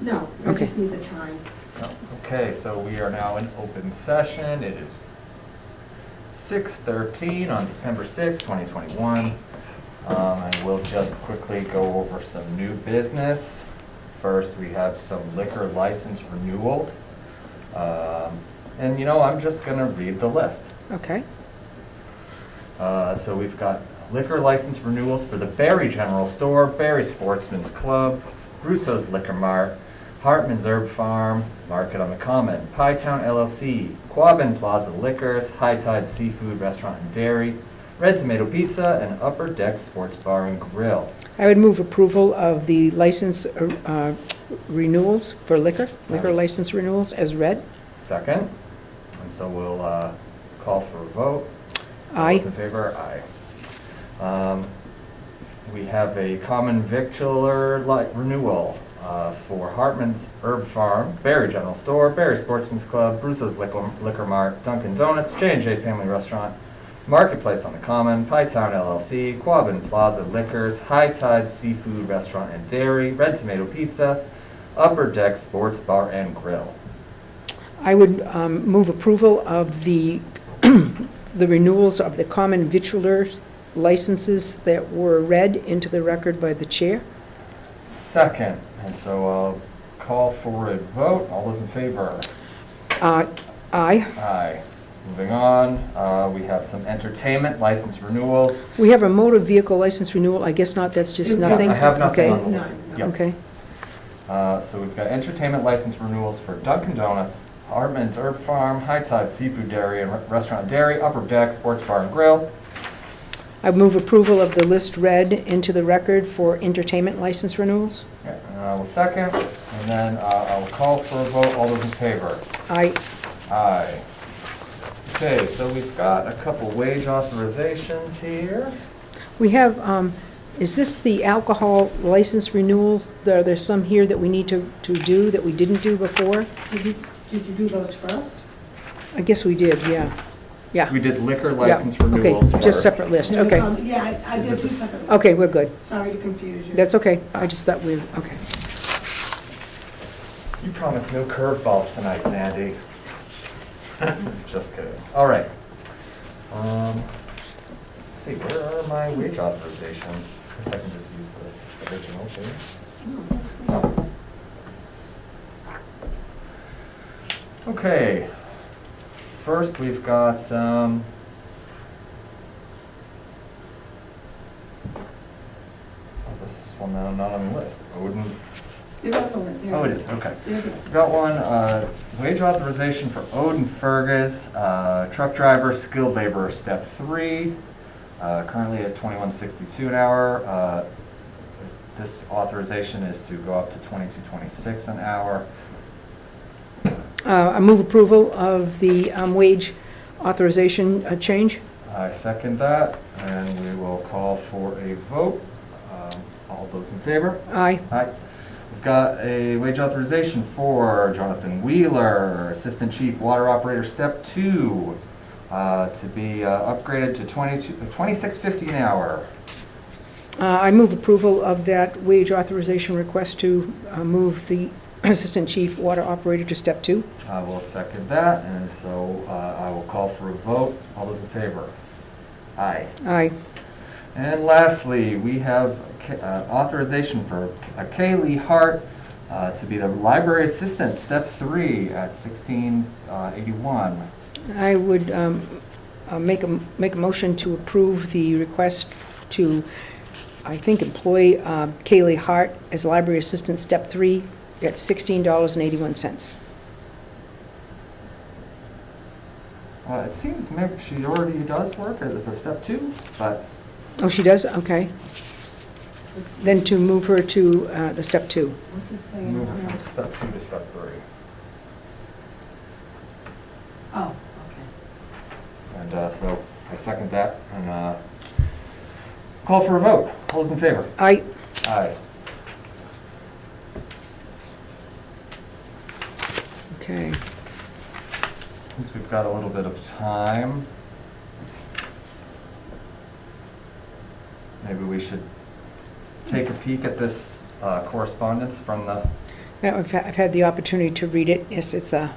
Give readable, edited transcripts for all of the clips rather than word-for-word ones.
No, I Okay. just need the time. Okay, so we are now in open session. It is 6:13 on December 6, 2021. I will just quickly go over some new business. First, we have some liquor license renewals. And I'm just gonna read the list. Okay. So we've got liquor license renewals for the Barre General Store, Barre Sportsman's Club, Russo's Liquor Mart, Hartman's Herb Farm, Market on the Common, Pie Town LLC, Quabbin Plaza Liquors, High Tide Seafood Restaurant and Dairy, Red Tomato Pizza, and Upper Deck Sports Bar and Grill. I would move approval of the license renewals for liquor Nice. license renewals as read. Second, and so we'll call for a vote. All Aye. those in favor? Aye. We have a common victualler renewal for Hartman's Herb Farm, Barre General Store, Barre Sportsman's Club, Russo's Liquor Mart, Dunkin' Donuts, J&J Family Restaurant, Marketplace on the Common, Pie Town LLC, Quabbin Plaza Liquors, High Tide Seafood Restaurant and Dairy, Red Tomato Pizza, Upper Deck Sports Bar and Grill. I would move approval of the the renewals of the common victualers licenses that were read into the record by the chair. Second, and so I'll call for a vote. All those in favor? Aye. Aye. Moving on, we have some entertainment license renewals. We have a motor vehicle license renewal. I guess not, that's just Yeah, nothing? I have nothing Okay. on It's the none, no. Yep. Okay. So we've got entertainment license renewals for Dunkin' Donuts, Hartman's Herb Farm, High Tide Seafood Dairy and Restaurant and Dairy, Upper Deck Sports Bar and Grill. I move approval of the list read into the record for entertainment license renewals. Yeah, and I will second, and then I will call for a vote. All those in favor? Aye. Aye. Okay, so we've got a couple wage authorizations here. We have, is this the alcohol license renewal? There's some here that we need to do that we didn't do before? Did you do those first? I guess we did, yeah. Yeah. We did liquor Yeah, license renewals Okay, first. just separate list, okay. Yeah, I Is did it two the separate ones. Okay, we're good. Sorry to confuse you. That's okay. I just thought we, okay. You promised no curveballs tonight, Sandy. Just kidding. All right. Let's see, where are my wage authorizations? I guess I can just use the originals here. Oh. Okay. First, we've got, oh, this is one that I'm not on the list. Odin. You're on the one, there. Oh, it is, okay. There it is. We've got one, wage authorization for Odin Fergus, truck driver, skilled laborer, step 3, currently at $21.62 an hour. This authorization is to go up to $22.26 an hour. I move approval of the wage authorization change. I second that, and we will call for a vote. All those in favor? Aye. Aye. We've got a wage authorization for Jonathan Wheeler, Assistant Chief Water Operator, Step 2, to be upgraded to $26.50 an hour. I move approval of that wage authorization request to move the Assistant Chief Water Operator to Step 2. I will second that, and so I will call for a vote. All those in favor? Aye. Aye. And lastly, we have authorization for Kaylee Hart to be the Library Assistant, Step 3 at $16.81. I would make a motion to approve the request to, I think, employ Kaylee Hart as Library Assistant, Step 3 at $16.81. It seems maybe she already does work as a Step 2, but Oh, she does? Okay. Then to move her to the Step 2. What's it say? move it from Step 2 to Step 3. Oh, okay. And so I second that, and call for a vote. All those in favor? Aye. Aye. Okay. Since we've got a little bit of time, maybe we should take a peek at this correspondence from the Yeah, I've had the opportunity to read it. Yes, it's a,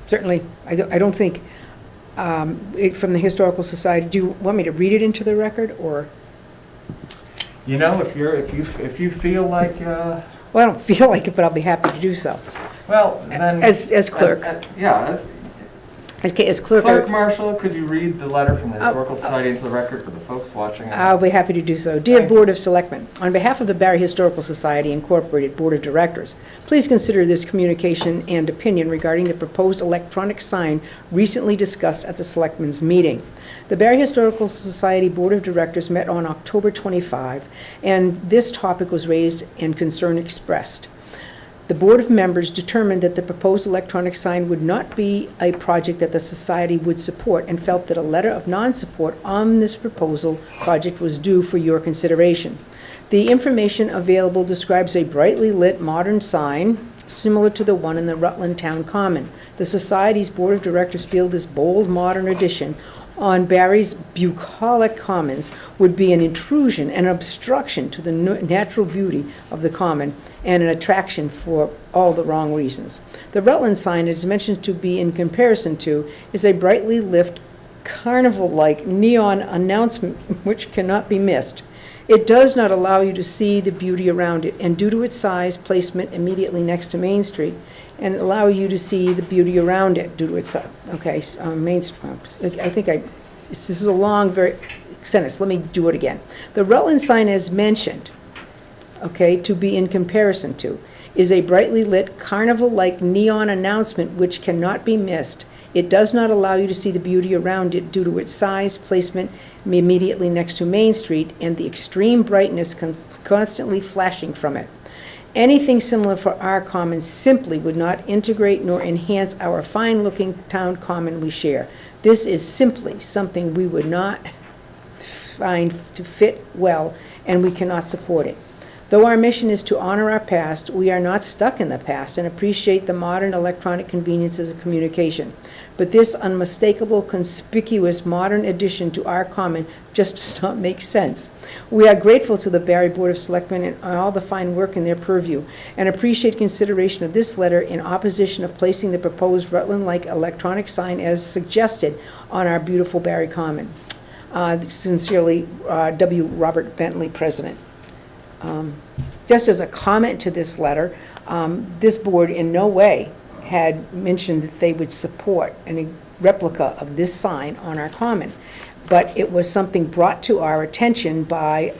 certainly, I don't think, from the Historical Society, do you want me to read it into the record, or? If you feel like, Well, I don't feel like it, but I'll be happy to do so. well, then. As clerk. As clerk. Clerk Marshall, could you read the letter from the Historical Society into the record for the folks watching? I'll be happy to do so. Dear Board of Selectmen, on behalf of the Barre Historical Society Incorporated Board of Directors, please consider this communication and opinion regarding the proposed electronic sign recently discussed at the Selectmen's meeting. The Barre Historical Society Board of Directors met on October 25, and this topic was raised and concern expressed. The Board of Members determined that the proposed electronic sign would not be a project that the Society would support, and felt that a letter of non-support on this proposal project was due for your consideration. The information available describes a brightly lit modern sign similar to the one in the Rutland Town Common. The Society's Board of Directors feel this bold modern addition on Barry's bucolic commons would be an intrusion and obstruction to the natural beauty of the common, and an attraction for all the wrong reasons. The Rutland sign is mentioned to be in comparison to is a brightly lit, carnival-like neon announcement which cannot be missed. It does not allow you to see the beauty around it, and due to its size, placement immediately next to Main Street, and allow you to see the beauty around it due to its, Main Street, this is a long, very sentence, let me do it again. The Rutland sign as mentioned, to be in comparison to, is a brightly lit, carnival-like neon announcement which cannot be missed. It does not allow you to see the beauty around it due to its size, placement immediately next to Main Street, and the extreme brightness constantly flashing from it. Anything similar for our common simply would not integrate nor enhance our fine-looking town common we share. This is simply something we would not find to fit well, and we cannot support it. Though our mission is to honor our past, we are not stuck in the past and appreciate the modern electronic conveniences of communication. But this unmistakable, conspicuous modern addition to our common just does not make sense. We are grateful to the Barre Board of Selectmen and all the fine work in their purview, and appreciate consideration of this letter in opposition of placing the proposed Rutland-like electronic sign as suggested on our beautiful Barre Common. Sincerely, W. Robert Bentley, President. Just as a comment to this letter, this board in no way had mentioned that they would support any replica of this sign on our common, but it was something brought to our attention by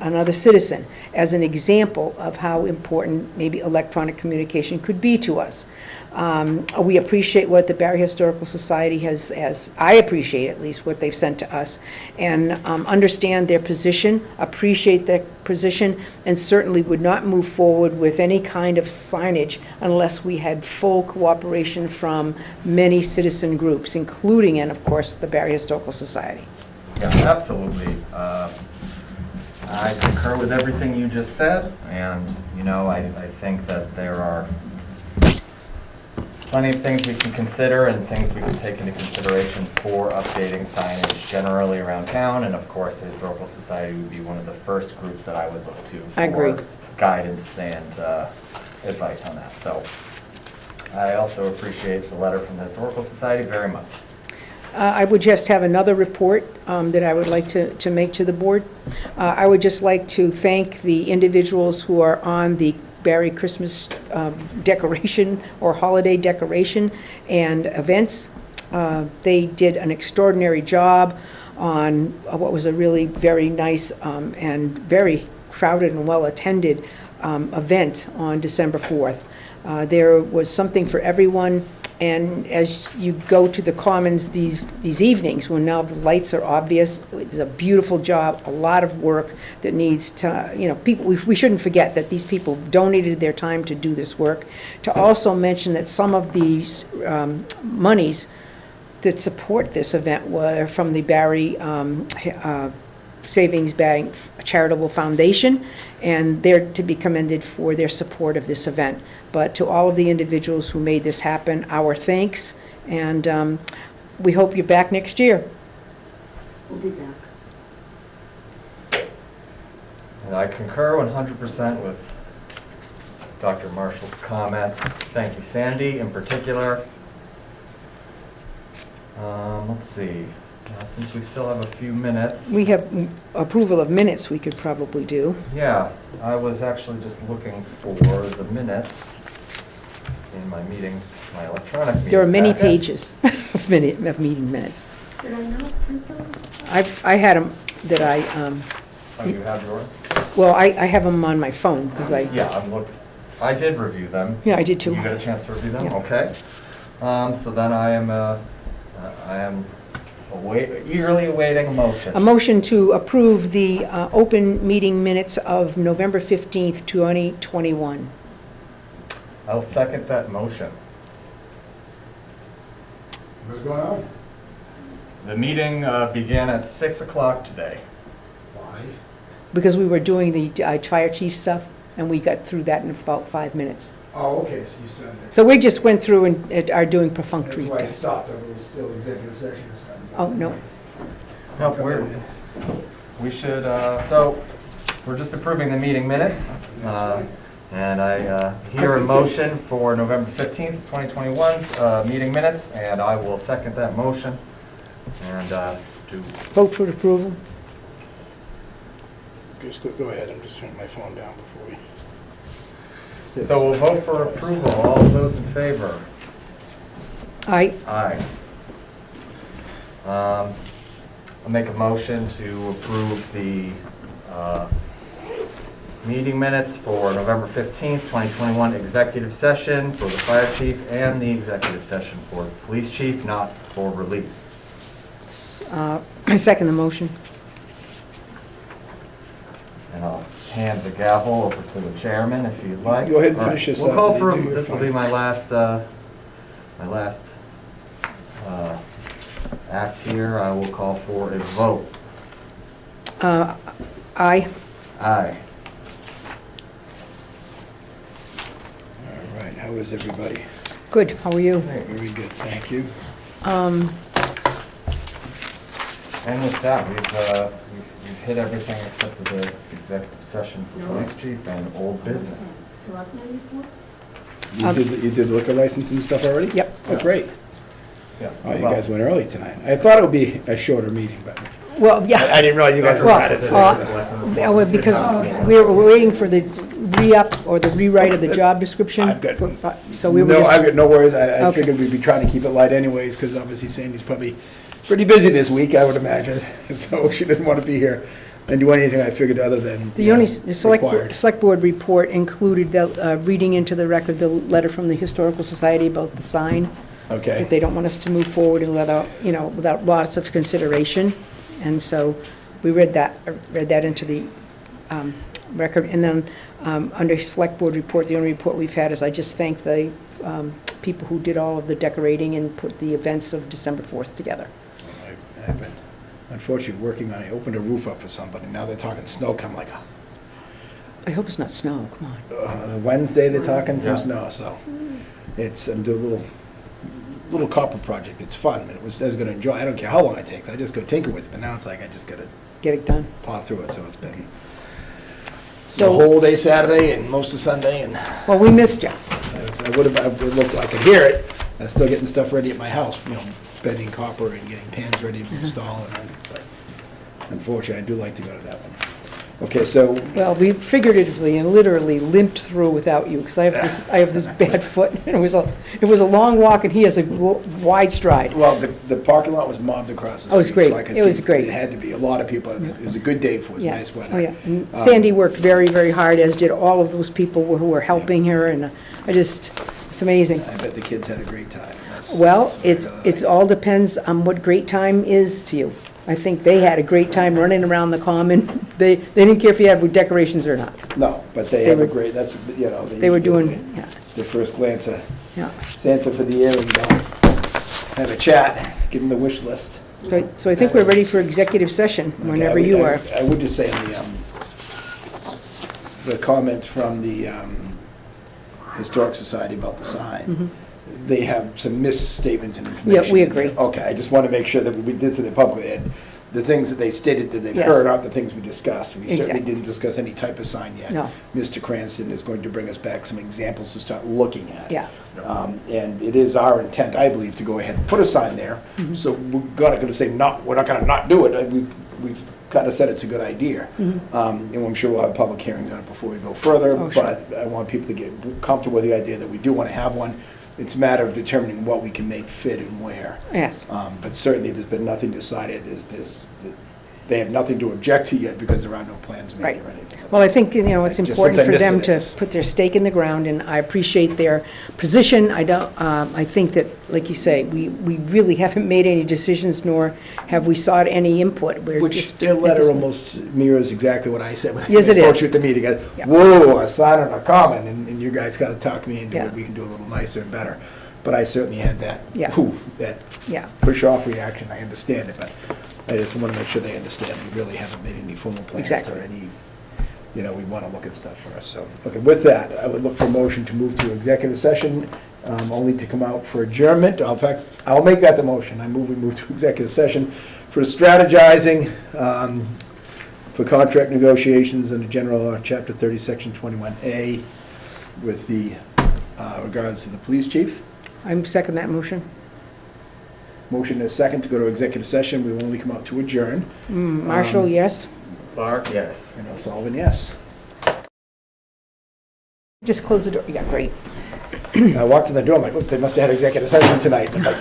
another citizen as an example of how important maybe electronic communication could be to us. We appreciate what the Barre Historical Society has, I appreciate at least what they've sent to us, and understand their position, appreciate their position, and certainly would not move forward with any kind of signage unless we had full cooperation from many citizen groups, including, and of course, the Barre Historical Society. Yeah, absolutely. I concur with everything you just said, and, I think that there are plenty of things we can consider and things we can take into consideration for updating signage generally around town, and of course the Historical Society would be one of the first groups that I would look to I agree. for guidance and advice on that. So I also appreciate the letter from the Historical Society very much. I would just have another report that I would like to make to the board. I would just like to thank the individuals who are on the Barre Christmas decoration or holiday decoration and events. They did an extraordinary job on what was a really very nice and very crowded and well-attended event on December 4th. There was something for everyone. And as you go to the commons these evenings, when now the lights are obvious, it's a beautiful job, a lot of work that needs to, people, we shouldn't forget that these people donated their time to do this work. To also mention that some of these monies that support this event were from the Barre Savings Bank Charitable Foundation, and they're to be commended for their support of this event. But to all of the individuals who made this happen, our thanks, and we hope you're back next year. We'll be back. And I concur 100% with Dr. Marshall's comments. Thank you, Sandy, in particular. Let's see, since we still have a few minutes. We have approval of minutes we could probably do. Yeah, I was actually just looking for the minutes in my meeting, my electronic meeting There are many packet. pages of meeting minutes. Did I not print those? I had them that Oh, you have yours? well, I have them on my phone, because Yeah, I did review them. yeah, I did too. You got a chance to review them? Yeah. Okay. So then I am eagerly awaiting a motion. A motion to approve the open meeting minutes of November 15th, 2021. I'll second that motion. What's going on? The meeting began at 6 o'clock today. Why? Because we were doing the fire chief stuff, and we got through that in about 5 minutes. Oh, okay, so you started it. So we just went through and are doing perfunctory That's why I tests. stopped, it was still executive session or something. Oh, no. No, Come in then. we should, so we're just approving the meeting minutes. That's fine. And I hear a motion for November 15th, 2021's meeting minutes, and I will second that motion. And do, Vote for approval. Just go ahead, I'm just turning my phone down before we. so we'll vote for approval. All of those in favor? Aye. Aye. I'll make a motion to approve the meeting minutes for November 15th, 2021 executive session for the fire chief and the executive session for the police chief, not for release. I second the motion. And I'll hand the gavel over to the chairman if you'd like. Go ahead and All right, finish this We'll up. call for, You do your this will be thing. my last act here. I will call for a vote. Aye. Aye. All right, how is everybody? Good, how are you? Very good, thank you. And with that, we've hit everything except for the executive session for police chief and old business. Selectmen report? You did liquor license and stuff already? Yep. Oh, great. Yeah. Oh, you Well, guys went early tonight. I thought it would be a shorter meeting, but Well, yeah. I didn't realize you guys Well, decided six. Well, because we were waiting for the re-up or the rewrite of the job description. I've got- So we were No, I've just, got no worries. I Okay. figured we'd be trying to keep it light anyways, because obviously Sandy's probably pretty busy this week, I would imagine. So she doesn't want to be here and do anything, I figured, other than, the only, the required. select board report included the, reading into the record, the letter from the Historical Society about the sign, that Okay, they don't want us to move forward and without, without lots of consideration. And so we read that into the record. And then, under select board report, the only report we've had is I just thank the people who did all of the decorating and put the events of December 4th together. I've been unfortunately working on, I opened a roof up for somebody, now they're talking snow, I'm like, I hope it's not snow, come on. Wednesday they're talking Yeah. some snow, so. I'm doing a little copper project, it's fun, and I was gonna enjoy, I don't care how long it takes, I just go tinker with it, but now it's like, I just gotta Get it done. plow through it, so it's been the So, whole day Saturday and most of Sunday, and well, we missed you. I would look, I could hear it, I was still getting stuff ready at my house, bending copper and getting pans ready to install, but unfortunately, I do like to go to that one. Okay, so, Well, we figuratively and literally limped through without you, because I have this bad foot. And it was a long walk, and he has a wide stride. well, the parking lot was mobbed across the street. Oh, it was great. So I could It was see great. It had to be, a lot of people, it was a good day for us, Yeah. nice weather. Oh, yeah. And Sandy worked very, very hard, as did all of those people who were helping her, and it's amazing. I bet the kids had a great time. Well, That's it's all depends on what great time is to you. I think they had a great time running around the common. They didn't care if you had decorations or not. No, but they They have a were- great, that's, They were doing, yeah, their first glance at yeah. Santa for the year and have a chat, give them the wish list. So I think we're ready for executive session, whenever Okay, you are. I would just say the comment from the Historic Society about the sign, they have some misstatements and information. Yeah, we agree. Okay, I just want to make sure that we did say that publicly, and the things that they stated that they've Yes. heard aren't the things we discussed. We certainly Exactly. didn't discuss any type of sign yet. No. Mr. Cranston is going to bring us back some examples to start looking at. Yeah, And it is our intent, I believe, to go ahead and put a sign there. Mm-hmm. So we're gonna say, we're not gonna not do it. We've kind of said it's a good idea. And I'm sure we'll have public hearings on it before we go further. Mm-hmm. Oh, sure. But I want people to get comfortable with the idea that we do want to have one. It's a matter of determining what we can make fit and where. yes, But certainly, there's been nothing decided. They have nothing to object to yet because there are no plans made Right. or anything. well, I think, you know, it's Just important since I for missed them it, to it's- put their stake in the ground, and I appreciate their position. I don't, I think that, like you say, we really haven't made any decisions, nor have we sought any input. We're Which just their at letter this- almost mirrors exactly what I said when Yes, I it approached is. you at the meeting. Yeah. Whoa, a sign on a common, and you guys got to talk me into Yeah. it. We can do a little nicer and better. But I certainly had that, Yeah. that Yeah, push-off reaction. I understand it, but I just want to make sure they understand. We really haven't made any formal plans Exactly. or any, we want to look at stuff first. So, okay, with that, I would look for a motion to move to executive session, only to come out for adjournment. In fact, I'll make that the motion. I move we move to executive session for strategizing, for contract negotiations under General Law, Chapter 30, Section 21A, with the regards to the police chief. I'm second that motion. Motion is second to go to executive session. We will only come out to adjourn. Marshall, yes? Clark, yes. And O'Sullivan, yes. Just close the door, yeah, great. I walked in the door, I'm like, "Oops, they must have had executive session tonight." I'm like,